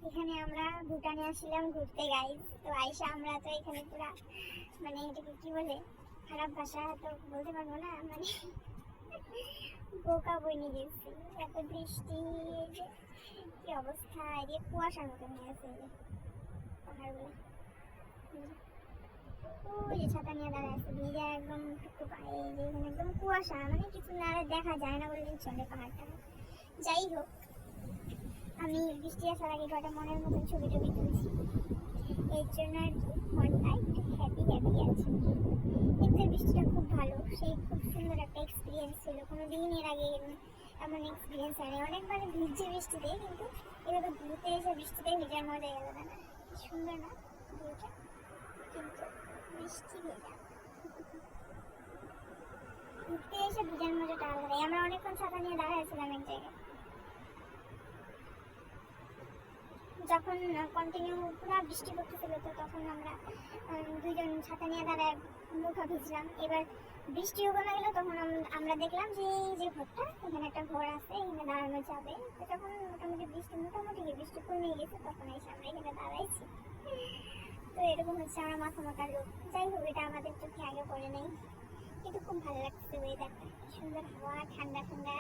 এখানে আমরা ভুটানে আসছিলাম ঘুরতে গাইজ। তো আইসা আমরা তো এখানে পুরা মানে এটাকে কি বলে, খারাপ ভাষা তো বলতে পারবো না, মানে বোকা বইনি গেছি। এত বৃষ্টি, এই যে কি অবস্থা, এই যে কুয়াশার মতন হয়ে আছে পাহাড়গুলো। ওই যে ছাতা নিয়ে দাঁড়ায় আছে, ভিজে একদম টুকটু পায়ে, যে এখানে একদম কুয়াশা, মানে কিছু না দেখা যায় না বললেই চলে পাহাড়টা। যাই হোক, আমি বৃষ্টি আসার আগে কটা মনের মতন ছবি টবি তুলছি, এর জন্য আর কি মনটা একটু হ্যাপি হ্যাপি আছে। কিন্তু বৃষ্টিটা খুব ভালো, সেই খুব সুন্দর একটা এক্সপিরিয়েন্স ছিল। কোনো দিন এর আগে এমন এক্সপিরিয়েন্স হয়নি। অনেকবার ভিজছে বৃষ্টিতে, কিন্তু এভাবে ঘুরতে এসে বৃষ্টিতে ভেজার মজা আলাদা না? কি সুন্দর না ভিউটা? কিন্তু বৃষ্টি ভেজা, ঘুরতে এসে ভেজার মজাটা আলাদাই। আমরা অনেকক্ষণ ছাতা নিয়ে দাঁড়াইছিলাম এক জায়গায়, যখন কন্টিনিউ পুরো বৃষ্টি পড়তেছিল, তো তখন আমরা দুইজন ছাতা নিয়ে দাঁড়ায় মুখা ভিজলাম। এবার বৃষ্টিও কমে গেল, তখন আমরা দেখলাম যে এই যে ঘরটা, এখানে একটা ঘর আছে, এখানে দাঁড়ানো যাবে। তো তখন মোটামুটি বৃষ্টি কমে গেছে, তখন এসে আমরা এখানে দাঁড়াইছি। তো এরকম হচ্ছে আমরা মাথা মাথার লোক। যাই হোক, এটা আমাদের চোখে আগে পড়ে নেই, কিন্তু খুব ভালো লাগছে ওয়েদারটা, সুন্দর হাওয়া, ঠান্ডা ঠান্ডা।